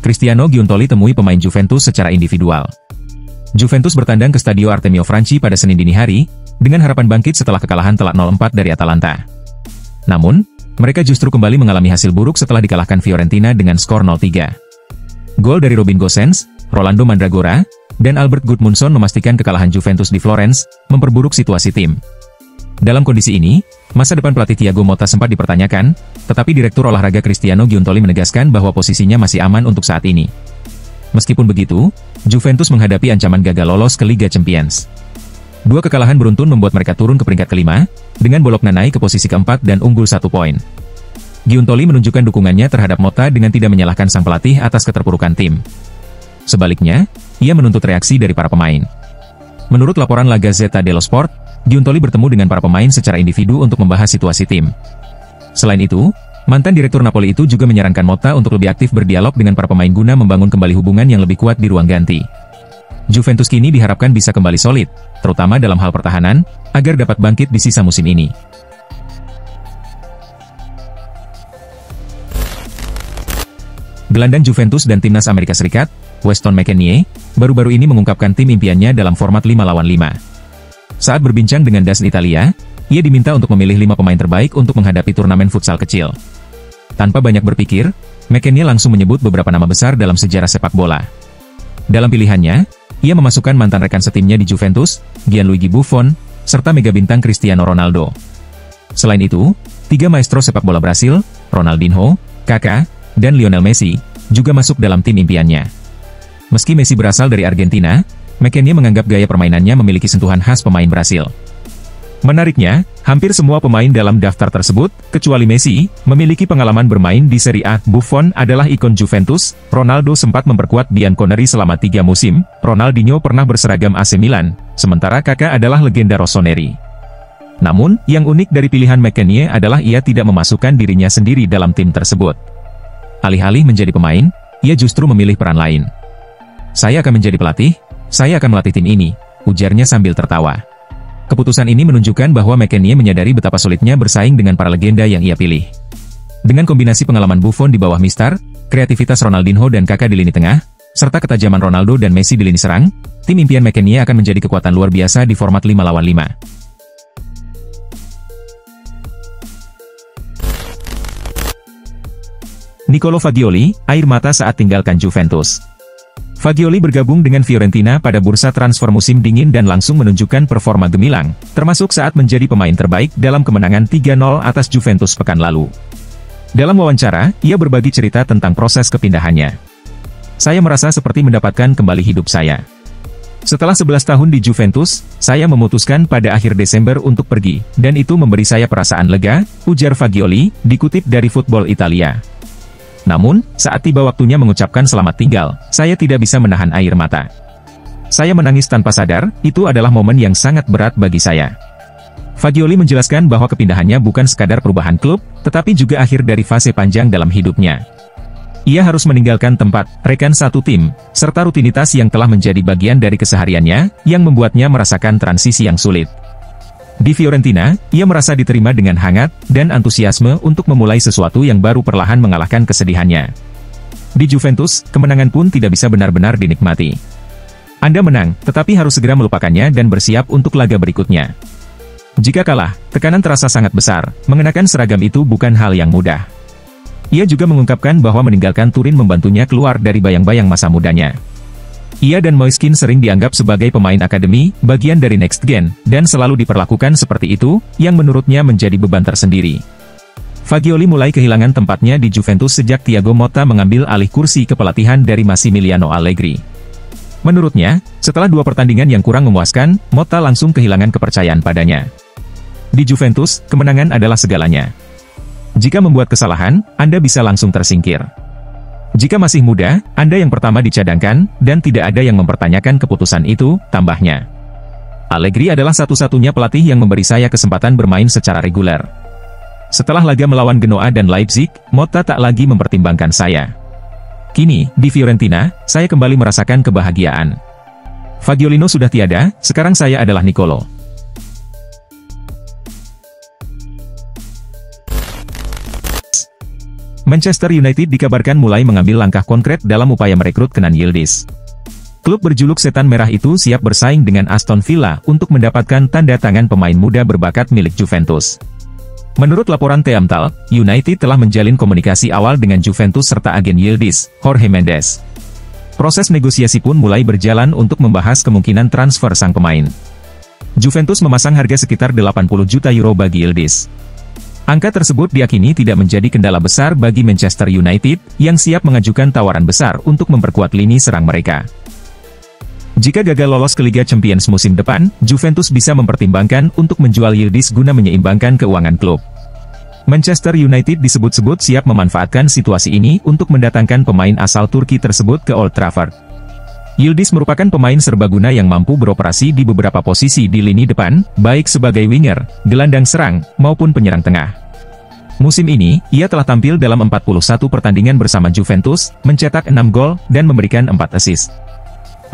Cristiano Giuntoli temui pemain Juventus secara individual. Juventus bertandang ke Stadio Artemio Franchi pada Senin dini hari, dengan harapan bangkit setelah kekalahan telak 0-4 dari Atalanta. Namun, mereka justru kembali mengalami hasil buruk setelah dikalahkan Fiorentina dengan skor 0-3. Gol dari Robin Gosens, Rolando Mandragora, dan Albert Gudmundsson memastikan kekalahan Juventus di Florence, memperburuk situasi tim. Dalam kondisi ini, masa depan pelatih Thiago Motta sempat dipertanyakan, tetapi Direktur Olahraga Cristiano Giuntoli menegaskan bahwa posisinya masih aman untuk saat ini. Meskipun begitu, Juventus menghadapi ancaman gagal lolos ke Liga Champions. Dua kekalahan beruntun membuat mereka turun ke peringkat kelima, dengan Bologna naik ke posisi keempat dan unggul 1 poin. Giuntoli menunjukkan dukungannya terhadap Motta dengan tidak menyalahkan sang pelatih atas keterpurukan tim. Sebaliknya, ia menuntut reaksi dari para pemain. Menurut laporan La Gazzetta dello Sport, Giuntoli bertemu dengan para pemain secara individu untuk membahas situasi tim. Selain itu, mantan direktur Napoli itu juga menyarankan Motta untuk lebih aktif berdialog dengan para pemain guna membangun kembali hubungan yang lebih kuat di ruang ganti. Juventus kini diharapkan bisa kembali solid, terutama dalam hal pertahanan, agar dapat bangkit di sisa musim ini. Gelandang Juventus dan timnas Amerika Serikat, Weston McKennie, baru-baru ini mengungkapkan tim impiannya dalam format 5-lawan-5. Saat berbincang dengan DAZN Italia, ia diminta untuk memilih 5 pemain terbaik untuk menghadapi turnamen futsal kecil. Tanpa banyak berpikir, McKennie langsung menyebut beberapa nama besar dalam sejarah sepak bola. Dalam pilihannya, ia memasukkan mantan rekan setimnya di Juventus, Gianluigi Buffon, serta mega bintang Cristiano Ronaldo. Selain itu, 3 maestro sepak bola Brasil, Ronaldinho, Kaká, dan Lionel Messi, juga masuk dalam tim impiannya. Meski Messi berasal dari Argentina, McKennie menganggap gaya permainannya memiliki sentuhan khas pemain Brasil. Menariknya, hampir semua pemain dalam daftar tersebut, kecuali Messi, memiliki pengalaman bermain di Serie A. Buffon adalah ikon Juventus, Ronaldo sempat memperkuat Bianconeri selama 3 musim, Ronaldinho pernah berseragam AC Milan, sementara Kaká adalah legenda Rossoneri. Namun, yang unik dari pilihan McKennie adalah ia tidak memasukkan dirinya sendiri dalam tim tersebut. Alih-alih menjadi pemain, ia justru memilih peran lain. "Saya akan menjadi pelatih, saya akan melatih tim ini," ujarnya sambil tertawa. Keputusan ini menunjukkan bahwa McKennie menyadari betapa sulitnya bersaing dengan para legenda yang ia pilih. Dengan kombinasi pengalaman Buffon di bawah Mister, kreativitas Ronaldinho dan Kaká di lini tengah, serta ketajaman Ronaldo dan Messi di lini serang, tim impian McKennie akan menjadi kekuatan luar biasa di format 5-lawan-5. Nicolo Fagioli, air mata saat tinggalkan Juventus. Fagioli bergabung dengan Fiorentina pada bursa transfer musim dingin dan langsung menunjukkan performa gemilang, termasuk saat menjadi pemain terbaik dalam kemenangan 3-0 atas Juventus pekan lalu. Dalam wawancara, ia berbagi cerita tentang proses kepindahannya. "Saya merasa seperti mendapatkan kembali hidup saya. Setelah 11 tahun di Juventus, saya memutuskan pada akhir Desember untuk pergi, dan itu memberi saya perasaan lega," ujar Fagioli, dikutip dari Football Italia. "Namun, saat tiba waktunya mengucapkan selamat tinggal, saya tidak bisa menahan air mata. Saya menangis tanpa sadar, itu adalah momen yang sangat berat bagi saya." Fagioli menjelaskan bahwa kepindahannya bukan sekadar perubahan klub, tetapi juga akhir dari fase panjang dalam hidupnya. Ia harus meninggalkan tempat, rekan satu tim, serta rutinitas yang telah menjadi bagian dari kesehariannya, yang membuatnya merasakan transisi yang sulit. Di Fiorentina, ia merasa diterima dengan hangat dan antusiasme untuk memulai sesuatu yang baru perlahan mengalahkan kesedihannya. Di Juventus, kemenangan pun tidak bisa benar-benar dinikmati. "Anda menang, tetapi harus segera melupakannya dan bersiap untuk laga berikutnya. Jika kalah, tekanan terasa sangat besar, mengenakan seragam itu bukan hal yang mudah." Ia juga mengungkapkan bahwa meninggalkan Turin membantunya keluar dari bayang-bayang masa mudanya. Ia dan Moiskin sering dianggap sebagai pemain akademi, bagian dari Next Gen, dan selalu diperlakukan seperti itu, yang menurutnya menjadi beban tersendiri. Fagioli mulai kehilangan tempatnya di Juventus sejak Thiago Motta mengambil alih kursi kepelatihan dari Massimiliano Allegri. Menurutnya, setelah 2 pertandingan yang kurang memuaskan, Motta langsung kehilangan kepercayaan padanya. Di Juventus, kemenangan adalah segalanya. Jika membuat kesalahan, Anda bisa langsung tersingkir. Jika masih muda, Anda yang pertama dicadangkan, dan tidak ada yang mempertanyakan keputusan itu, tambahnya. Allegri adalah satu-satunya pelatih yang memberi saya kesempatan bermain secara reguler. Setelah laga melawan Genoa dan Leipzig, Motta tak lagi mempertimbangkan saya. Kini, di Fiorentina, saya kembali merasakan kebahagiaan. Fagiolino sudah tiada, sekarang saya adalah Nicolo. Manchester United dikabarkan mulai mengambil langkah konkret dalam upaya merekrut Kenan Yildiz. Klub berjuluk Setan Merah itu siap bersaing dengan Aston Villa untuk mendapatkan tanda tangan pemain muda berbakat milik Juventus. Menurut laporan Teamtal, United telah menjalin komunikasi awal dengan Juventus serta agen Yildiz, Jorge Mendes. Proses negosiasi pun mulai berjalan untuk membahas kemungkinan transfer sang pemain. Juventus memasang harga sekitar 80 juta euro bagi Yildiz. Angka tersebut diyakini tidak menjadi kendala besar bagi Manchester United, yang siap mengajukan tawaran besar untuk memperkuat lini serang mereka. Jika gagal lolos ke Liga Champions musim depan, Juventus bisa mempertimbangkan untuk menjual Yildiz guna menyeimbangkan keuangan klub. Manchester United disebut-sebut siap memanfaatkan situasi ini untuk mendatangkan pemain asal Turki tersebut ke Old Trafford. Yildiz merupakan pemain serbaguna yang mampu beroperasi di beberapa posisi di lini depan, baik sebagai winger, gelandang serang, maupun penyerang tengah. Musim ini, ia telah tampil dalam 41 pertandingan bersama Juventus, mencetak 6 gol, dan memberikan 4 assist.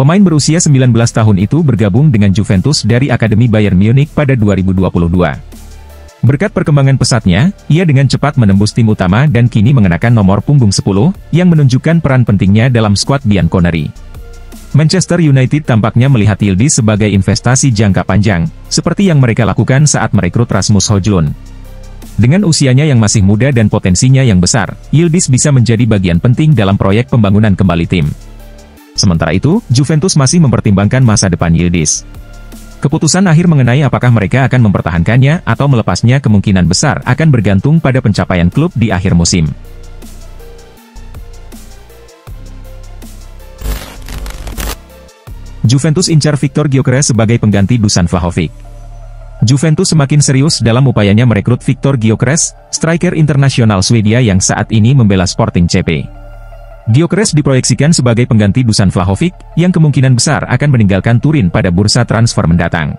Pemain berusia 19 tahun itu bergabung dengan Juventus dari Akademi Bayern Munich pada 2022. Berkat perkembangan pesatnya, ia dengan cepat menembus tim utama dan kini mengenakan nomor punggung 10, yang menunjukkan peran pentingnya dalam skuad Bianconeri. Manchester United tampaknya melihat Yildiz sebagai investasi jangka panjang, seperti yang mereka lakukan saat merekrut Rasmus Højlund. Dengan usianya yang masih muda dan potensinya yang besar, Yildiz bisa menjadi bagian penting dalam proyek pembangunan kembali tim. Sementara itu, Juventus masih mempertimbangkan masa depan Yildiz. Keputusan akhir mengenai apakah mereka akan mempertahankannya atau melepasnya kemungkinan besar akan bergantung pada pencapaian klub di akhir musim. Juventus incar Viktor Gyökeres sebagai pengganti Dusan Vlahovic. Juventus semakin serius dalam upayanya merekrut Viktor Gyökeres, striker internasional Swedia yang saat ini membela Sporting CP. Gyökeres diproyeksikan sebagai pengganti Dusan Vlahovic, yang kemungkinan besar akan meninggalkan Turin pada bursa transfer mendatang.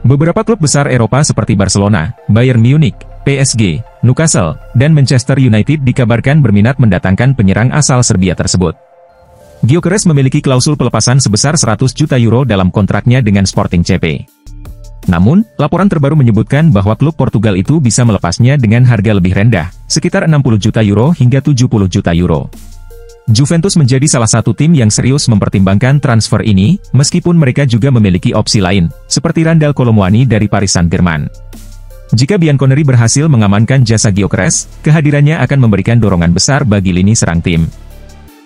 Beberapa klub besar Eropa seperti Barcelona, Bayern Munich, PSG, Newcastle, dan Manchester United dikabarkan berminat mendatangkan penyerang asal Serbia tersebut. Gyökeres memiliki klausul pelepasan sebesar 100 juta euro dalam kontraknya dengan Sporting CP. Namun, laporan terbaru menyebutkan bahwa klub Portugal itu bisa melepasnya dengan harga lebih rendah, sekitar 60 juta euro hingga 70 juta euro. Juventus menjadi salah satu tim yang serius mempertimbangkan transfer ini, meskipun mereka juga memiliki opsi lain, seperti Randal Kolo Muani dari Paris Saint-Germain. Jika Bianconeri berhasil mengamankan jasa Gyökeres, kehadirannya akan memberikan dorongan besar bagi lini serang tim.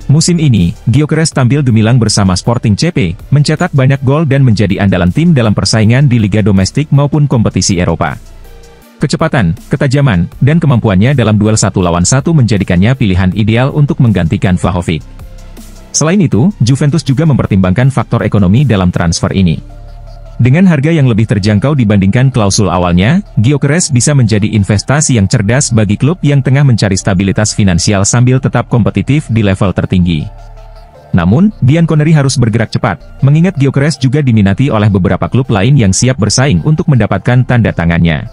Musim ini, Gyökeres tampil gemilang bersama Sporting CP, mencetak banyak gol dan menjadi andalan tim dalam persaingan di liga domestik maupun kompetisi Eropa. Kecepatan, ketajaman, dan kemampuannya dalam duel 1 lawan 1 menjadikannya pilihan ideal untuk menggantikan Vlahovic. Selain itu, Juventus juga mempertimbangkan faktor ekonomi dalam transfer ini. Dengan harga yang lebih terjangkau dibandingkan klausul awalnya, Gyökeres bisa menjadi investasi yang cerdas bagi klub yang tengah mencari stabilitas finansial sambil tetap kompetitif di level tertinggi. Namun, Bianconeri harus bergerak cepat, mengingat Gyökeres juga diminati oleh beberapa klub lain yang siap bersaing untuk mendapatkan tanda tangannya.